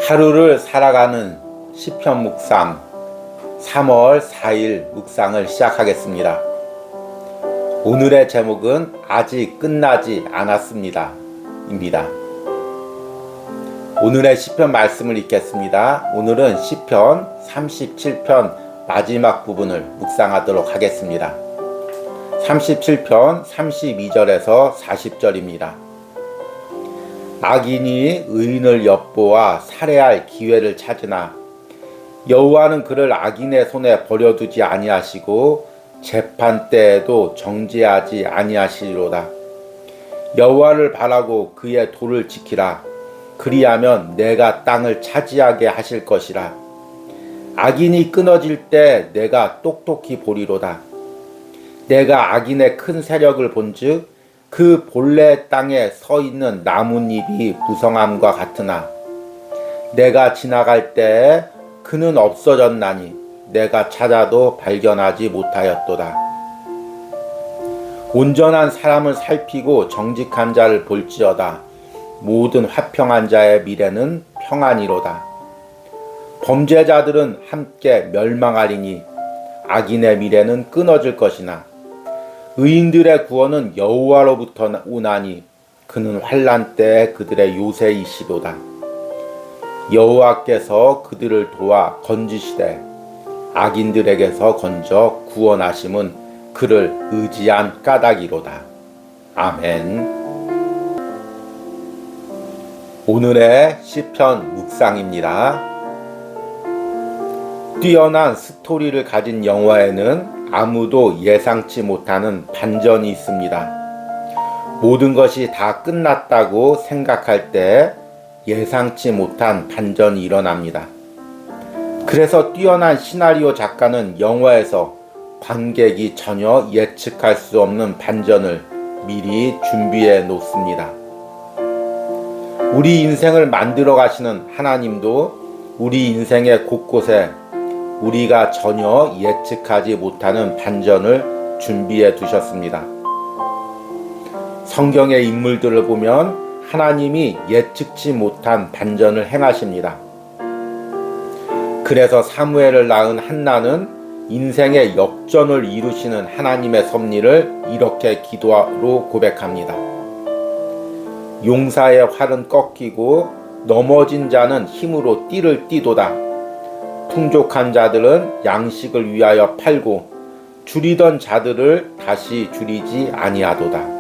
하루를 살아가는 시편 묵상 3월 4일 묵상을 시작하겠습니다. 오늘의 제목은 아직 끝나지 않았습니다 입니다. 오늘의 시편 말씀을 읽겠습니다. 오늘은 시편 37편 마지막 부분을 묵상하도록 하겠습니다. 37편 32절에서 40절입니다. 악인이 의인을 엿보아 살해할 기회를 찾으나 여호와는 그를 악인의 손에 버려두지 아니하시고 재판 때에도 정죄하지 아니하시리로다. 여호와를 바라고 그의 도를 지키라. 그리하면 내가 땅을 차지하게 하실 것이라. 악인이 끊어질 때 내가 똑똑히 보리로다. 내가 악인의 큰 세력을 본즉 그 본래 땅에 서 있는 나뭇잎이 무성함과 같으나 내가 지나갈 때에 그는 없어졌나니 내가 찾아도 발견하지 못하였도다. 온전한 사람을 살피고 정직한 자를 볼지어다. 모든 화평한 자의 미래는 평안이로다. 범죄자들은 함께 멸망하리니 악인의 미래는 끊어질 것이나 의인들의 구원은 여호와로부터 오나니 그는 환난 때에 그들의 요새이시도다. 여호와께서 그들을 도와 건지시되 악인들에게서 건져 구원하심은 그를 의지한 까닭이로다. 아멘. 오늘의 시편 묵상입니다. 뛰어난 스토리를 가진 영화에는 아무도 예상치 못하는 반전이 있습니다. 모든 것이 다 끝났다고 생각할 때 예상치 못한 반전이 일어납니다. 그래서 뛰어난 시나리오 작가는 영화에서 관객이 전혀 예측할 수 없는 반전을 미리 준비해 놓습니다. 우리 인생을 만들어 가시는 하나님도 우리 인생의 곳곳에 우리가 전혀 예측하지 못하는 반전을 준비해 두셨습니다. 성경의 인물들을 보면 하나님이 예측치 못한 반전을 행하십니다. 그래서 사무엘을 낳은 한나는 인생의 역전을 이루시는 하나님의 섭리를 이렇게 기도로 고백합니다. 용사의 활은 꺾이고 넘어진 자는 힘으로 띠를 띠도다. 풍족한 자들은 양식을 위하여 팔고 줄이던 자들을 다시 줄이지 아니하도다.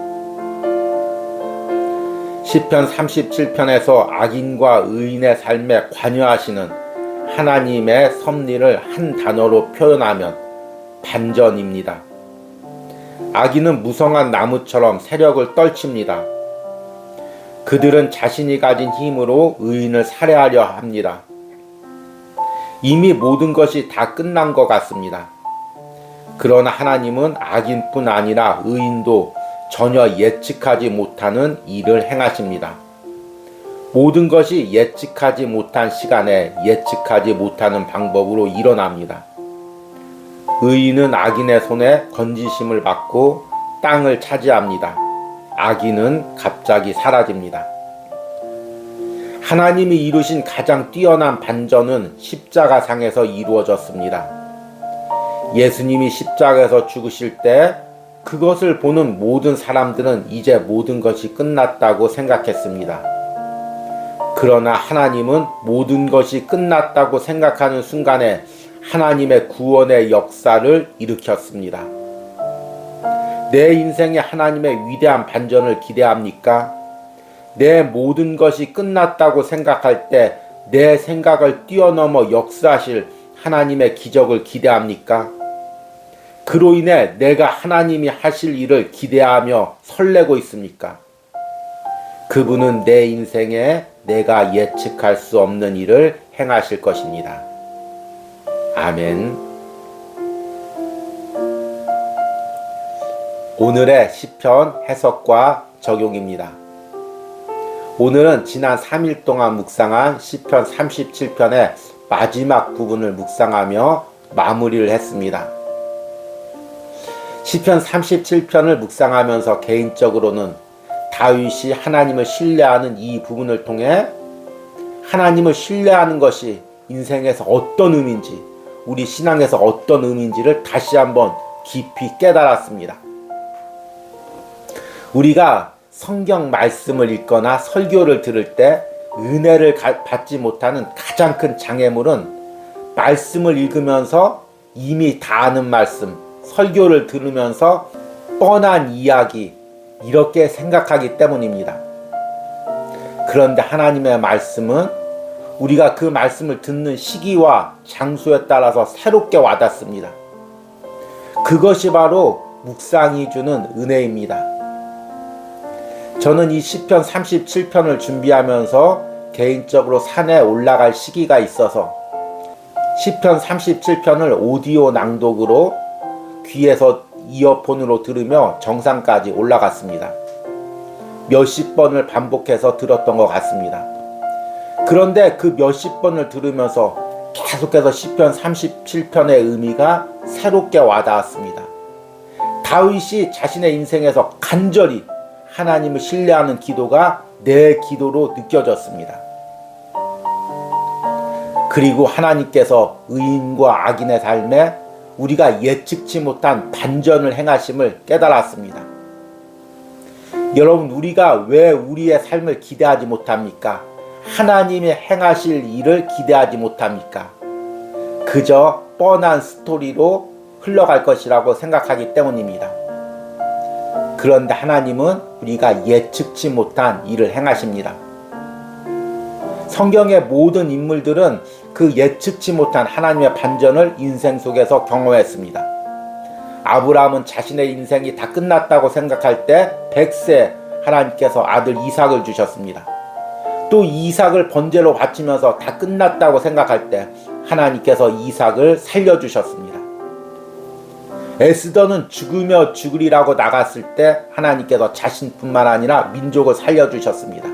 시편 37편에서 악인과 의인의 삶에 관여하시는 하나님의 섭리를 한 단어로 표현하면 반전입니다. 악인은 무성한 나무처럼 세력을 떨칩니다. 그들은 자신이 가진 힘으로 의인을 살해하려 합니다. 이미 모든 것이 다 끝난 것 같습니다. 그러나 하나님은 악인뿐 아니라 의인도 전혀 예측하지 못하는 일을 행하십니다. 모든 것이 예측하지 못한 시간에 예측하지 못하는 방법으로 일어납니다. 의인은 악인의 손에 건지심을 받고 땅을 차지합니다. 악인은 갑자기 사라집니다. 하나님이 이루신 가장 뛰어난 반전은 십자가상에서 이루어졌습니다. 예수님이 십자가에서 죽으실 때 그것을 보는 모든 사람들은 이제 모든 것이 끝났다고 생각했습니다. 그러나 하나님은 모든 것이 끝났다고 생각하는 순간에 하나님의 구원의 역사를 일으켰습니다. 내 인생에 하나님의 위대한 반전을 기대합니까? 내 모든 것이 끝났다고 생각할 때 내 생각을 뛰어넘어 역사하실 하나님의 기적을 기대합니까? 그로 인해 내가 하나님이 하실 일을 기대하며 설레고 있습니까? 그분은 내 인생에 내가 예측할 수 없는 일을 행하실 것입니다. 아멘. 오늘의 시편 해석과 적용입니다. 오늘은 지난 3일 동안 묵상한 시편 37편의 마지막 부분을 묵상하며 마무리를 했습니다. 시편 37편을 묵상하면서 개인적으로는 다윗이 하나님을 신뢰하는 이 부분을 통해 하나님을 신뢰하는 것이 인생에서 어떤 의미인지, 우리 신앙에서 어떤 의미인지를 다시 한번 깊이 깨달았습니다. 우리가 성경 말씀을 읽거나 설교를 들을 때 은혜를 받지 못하는 가장 큰 장애물은 말씀을 읽으면서 이미 다 아는 말씀, 설교를 들으면서 뻔한 이야기, 이렇게 생각하기 때문입니다. 그런데 하나님의 말씀은 우리가 그 말씀을 듣는 시기와 장소에 따라서 새롭게 와닿습니다. 그것이 바로 묵상이 주는 은혜입니다. 저는 이 시편 37편을 준비하면서 개인적으로 산에 올라갈 시기가 있어서 시편 37편을 오디오 낭독으로 귀에서 이어폰으로 들으며 정상까지 올라갔습니다. 몇십 번을 반복해서 들었던 것 같습니다. 그런데 그 몇십 번을 들으면서 계속해서 시편 37편의 의미가 새롭게 와닿았습니다. 다윗이 자신의 인생에서 간절히 하나님을 신뢰하는 기도가 내 기도로 느껴졌습니다. 그리고 하나님께서 의인과 악인의 삶에 우리가 예측치 못한 반전을 행하심을 깨달았습니다. 여러분, 우리가 왜 우리의 삶을 기대하지 못합니까? 하나님이 행하실 일을 기대하지 못합니까? 그저 뻔한 스토리로 흘러갈 것이라고 생각하기 때문입니다. 그런데 하나님은 우리가 예측치 못한 일을 행하십니다. 성경의 모든 인물들은 그 예측치 못한 하나님의 반전을 인생 속에서 경험했습니다. 아브라함은 자신의 인생이 다 끝났다고 생각할 때 100세 하나님께서 아들 이삭을 주셨습니다. 또 이삭을 번제로 바치면서 다 끝났다고 생각할 때 하나님께서 이삭을 살려주셨습니다. 에스더는 죽으며 죽으리라고 나갔을 때 하나님께서 자신뿐만 아니라 민족을 살려주셨습니다.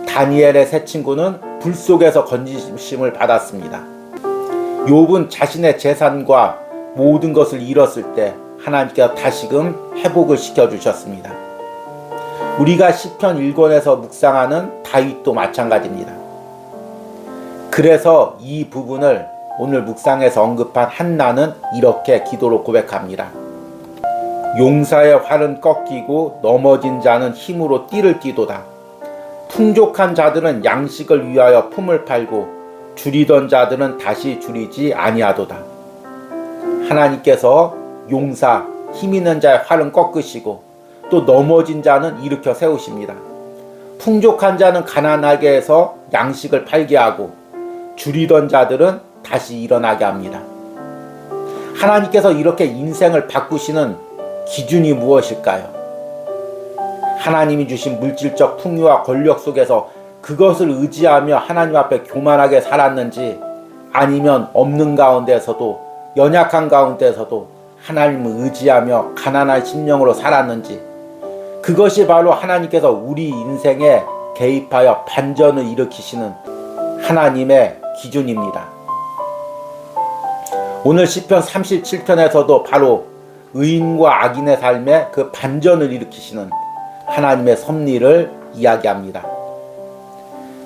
다니엘의 세 친구는 불 속에서 건지심을 받았습니다. 욥은 자신의 재산과 모든 것을 잃었을 때 하나님께서 다시금 회복을 시켜주셨습니다. 우리가 시편 1권에서 묵상하는 다윗도 마찬가지입니다. 그래서 이 부분을 오늘 묵상에서 언급한 한나는 이렇게 기도로 고백합니다. 용사의 활은 꺾이고 넘어진 자는 힘으로 띠를 띠도다. 풍족한 자들은 양식을 위하여 품을 팔고 줄이던 자들은 다시 줄이지 아니하도다. 하나님께서 용사, 힘 있는 자의 활은 꺾으시고 또 넘어진 자는 일으켜 세우십니다. 풍족한 자는 가난하게 해서 양식을 팔게 하고 줄이던 자들은 다시 일어나게 합니다. 하나님께서 이렇게 인생을 바꾸시는 기준이 무엇일까요? 하나님이 주신 물질적 풍요와 권력 속에서 그것을 의지하며 하나님 앞에 교만하게 살았는지, 아니면 없는 가운데서도 연약한 가운데서도 하나님을 의지하며 가난한 심령으로 살았는지, 그것이 바로 하나님께서 우리 인생에 개입하여 반전을 일으키시는 하나님의 기준입니다. 오늘 시편 37편에서도 바로 의인과 악인의 삶에 그 반전을 일으키시는 하나님의 섭리를 이야기합니다.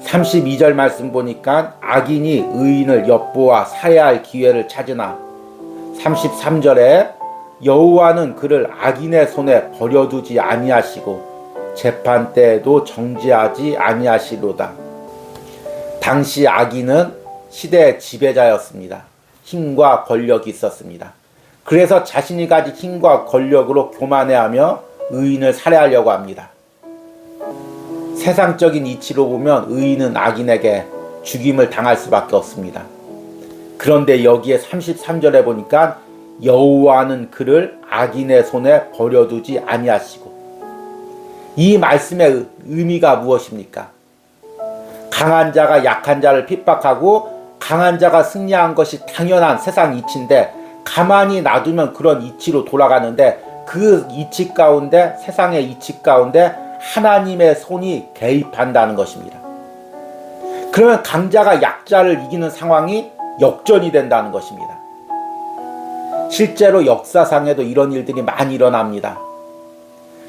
32절 말씀 보니까 악인이 의인을 엿보아 살해할 기회를 찾으나, 33절에 여호와는 그를 악인의 손에 버려두지 아니하시고 재판 때에도 정죄하지 아니하시로다. 당시 악인은 시대의 지배자였습니다. 힘과 권력이 있었습니다. 그래서 자신이 가진 힘과 권력으로 교만해하며 의인을 살해하려고 합니다. 세상적인 이치로 보면 의인은 악인에게 죽임을 당할 수밖에 없습니다. 그런데 여기에 33절에 보니까 여호와는 그를 악인의 손에 버려두지 아니하시고, 이 말씀의 의미가 무엇입니까? 강한 자가 약한 자를 핍박하고 강한 자가 승리한 것이 당연한 세상 이치인데, 가만히 놔두면 그런 이치로 돌아가는데, 그 이치 가운데, 세상의 이치 가운데 하나님의 손이 개입한다는 것입니다. 그러면 강자가 약자를 이기는 상황이 역전이 된다는 것입니다. 실제로 역사상에도 이런 일들이 많이 일어납니다.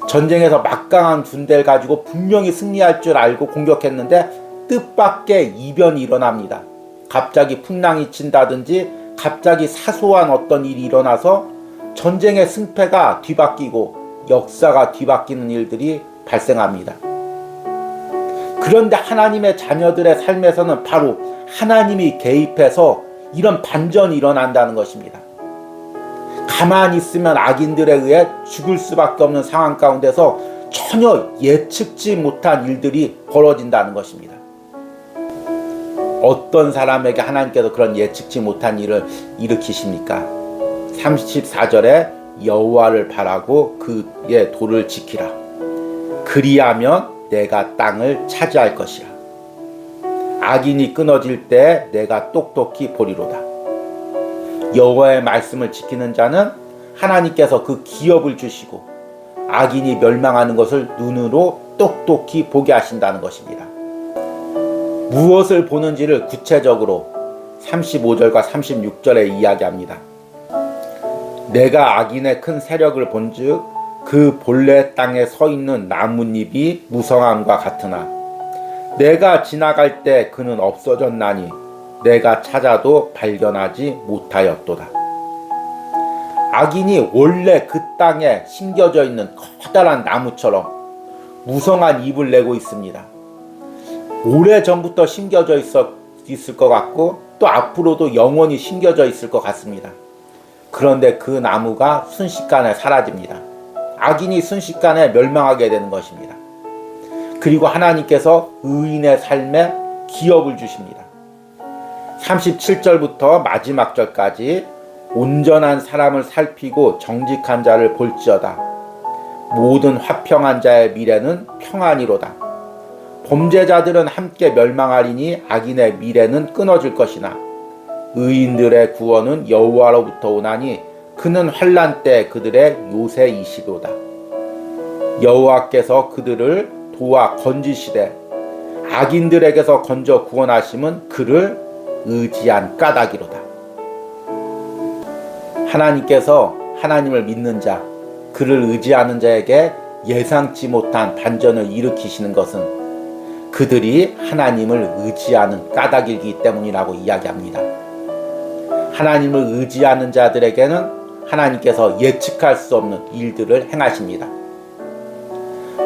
전쟁에서 막강한 군대를 가지고 분명히 승리할 줄 알고 공격했는데 뜻밖의 이변이 일어납니다. 갑자기 풍랑이 친다든지 갑자기 사소한 어떤 일이 일어나서 전쟁의 승패가 뒤바뀌고 역사가 뒤바뀌는 일들이 발생합니다. 그런데 하나님의 자녀들의 삶에서는 바로 하나님이 개입해서 이런 반전이 일어난다는 것입니다. 가만히 있으면 악인들에 의해 죽을 수밖에 없는 상황 가운데서 전혀 예측지 못한 일들이 벌어진다는 것입니다. 어떤 사람에게 하나님께서 그런 예측지 못한 일을 일으키십니까? 34절에 여호와를 바라고 그의 도를 지키라. 그리하면 내가 땅을 차지할 것이라. 악인이 끊어질 때 내가 똑똑히 보리로다. 여호와의 말씀을 지키는 자는 하나님께서 그 기업을 주시고 악인이 멸망하는 것을 눈으로 똑똑히 보게 하신다는 것입니다. 무엇을 보는지를 구체적으로 35절과 36절에 이야기합니다. 내가 악인의 큰 세력을 본즉 그 본래 땅에 서 있는 나뭇잎이 무성함과 같으나 내가 지나갈 때 그는 없어졌나니 내가 찾아도 발견하지 못하였도다. 악인이 원래 그 땅에 심겨져 있는 커다란 나무처럼 무성한 잎을 내고 있습니다. 오래전부터 심겨져 있을 것 같고 또 앞으로도 영원히 심겨져 있을 것 같습니다. 그런데 그 나무가 순식간에 사라집니다. 악인이 순식간에 멸망하게 되는 것입니다. 그리고 하나님께서 의인의 삶에 기업을 주십니다. 37절부터 마지막 절까지 온전한 사람을 살피고 정직한 자를 볼지어다. 모든 화평한 자의 미래는 평안이로다. 범죄자들은 함께 멸망하리니 악인의 미래는 끊어질 것이나 의인들의 구원은 여호와로부터 오나니 그는 환난 때 그들의 요새이시로다. 여호와께서 그들을 도와 건지시되 악인들에게서 건져 구원하심은 그를 의지한 까닭이로다. 하나님께서 하나님을 믿는 자, 그를 의지하는 자에게 예상치 못한 반전을 일으키시는 것은 그들이 하나님을 의지하는 까닭이기 때문이라고 이야기합니다. 하나님을 의지하는 자들에게는 하나님께서 예측할 수 없는 일들을 행하십니다.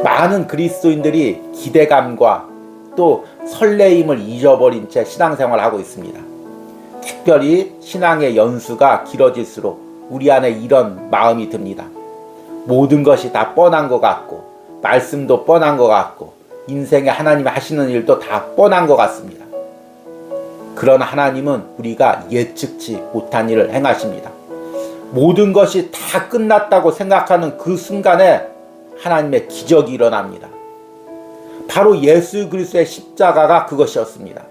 많은 그리스도인들이 기대감과 또 설레임을 잊어버린 채 신앙생활을 하고 있습니다. 특별히 신앙의 연수가 길어질수록 우리 안에 이런 마음이 듭니다. 모든 것이 다 뻔한 것 같고 말씀도 뻔한 것 같고 인생에 하나님이 하시는 일도 다 뻔한 것 같습니다. 그러나 하나님은 우리가 예측치 못한 일을 행하십니다. 모든 것이 다 끝났다고 생각하는 그 순간에 하나님의 기적이 일어납니다. 바로 예수 그리스도의 십자가가 그것이었습니다.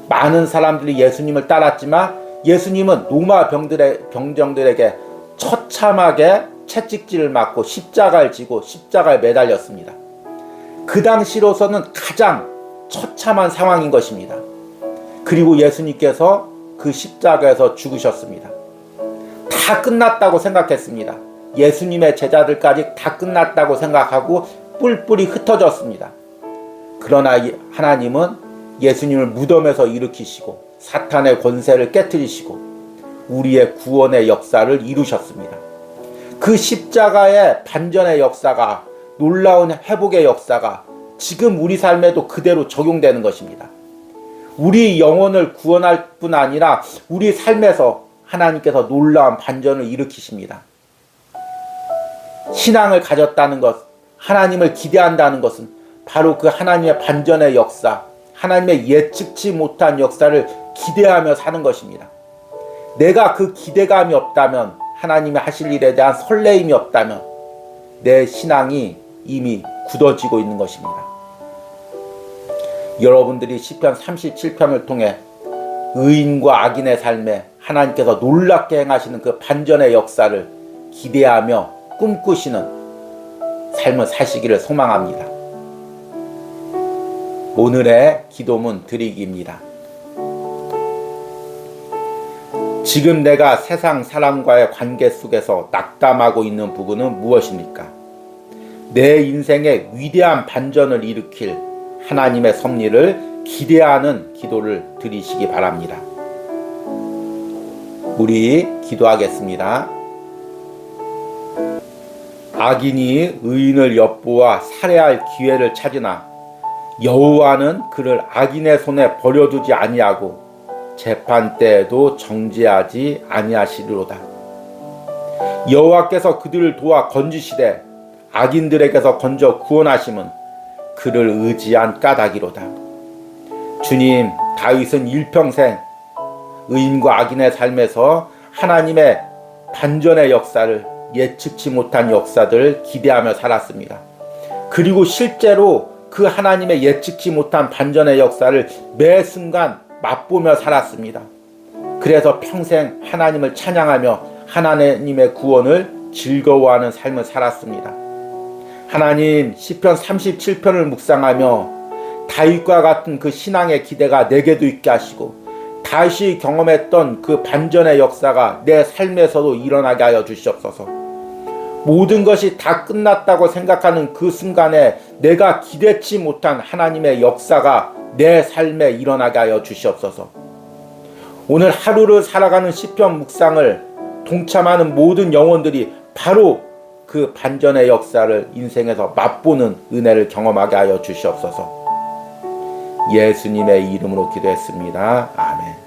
많은 사람들이 예수님을 따랐지만 예수님은 로마 병정들에게 처참하게 채찍질을 맞고 십자가를 지고 십자가에 매달렸습니다. 그 당시로서는 가장 처참한 상황인 것입니다. 그리고 예수님께서 그 십자가에서 죽으셨습니다. 다 끝났다고 생각했습니다. 예수님의 제자들까지 다 끝났다고 생각하고 뿔뿔이 흩어졌습니다. 그러나 하나님은 예수님을 무덤에서 일으키시고 사탄의 권세를 깨트리시고 우리의 구원의 역사를 이루셨습니다. 그 십자가의 반전의 역사가, 놀라운 회복의 역사가 지금 우리 삶에도 그대로 적용되는 것입니다. 우리 영혼을 구원할 뿐 아니라 우리 삶에서 하나님께서 놀라운 반전을 일으키십니다. 신앙을 가졌다는 것, 하나님을 기대한다는 것은 바로 그 하나님의 반전의 역사, 하나님의 예측치 못한 역사를 기대하며 사는 것입니다. 내가 그 기대감이 없다면, 하나님이 하실 일에 대한 설레임이 없다면 내 신앙이 이미 굳어지고 있는 것입니다. 여러분들이 시편 37편을 통해 의인과 악인의 삶에 하나님께서 놀랍게 행하시는 그 반전의 역사를 기대하며 꿈꾸시는 삶을 사시기를 소망합니다. 오늘의 기도문 드리기입니다. 지금 내가 세상 사람과의 관계 속에서 낙담하고 있는 부분은 무엇입니까? 내 인생에 위대한 반전을 일으킬 하나님의 섭리를 기대하는 기도를 드리시기 바랍니다. 우리 기도하겠습니다. 악인이 의인을 엿보아 살해할 기회를 찾으나 여호와는 그를 악인의 손에 버려두지 아니하고 재판 때에도 정죄하지 아니하시리로다. 여호와께서 그들을 도와 건지시되 악인들에게서 건져 구원하심은 그를 의지한 까닭이로다. 주님, 다윗은 일평생 의인과 악인의 삶에서 하나님의 반전의 역사를, 예측치 못한 역사들을 기대하며 살았습니다. 그리고 실제로 그 하나님의 예측치 못한 반전의 역사를 매 순간 맛보며 살았습니다. 그래서 평생 하나님을 찬양하며 하나님의 구원을 즐거워하는 삶을 살았습니다. 하나님, 시편 37편을 묵상하며 다윗과 같은 그 신앙의 기대가 내게도 있게 하시고 다윗이 경험했던 그 반전의 역사가 내 삶에서도 일어나게 하여 주시옵소서. 모든 것이 다 끝났다고 생각하는 그 순간에 내가 기대치 못한 하나님의 역사가 내 삶에 일어나게 하여 주시옵소서. 오늘 하루를 살아가는 시편 묵상을 동참하는 모든 영혼들이 바로 그 반전의 역사를 인생에서 맛보는 은혜를 경험하게 하여 주시옵소서. 예수님의 이름으로 기도했습니다. 아멘.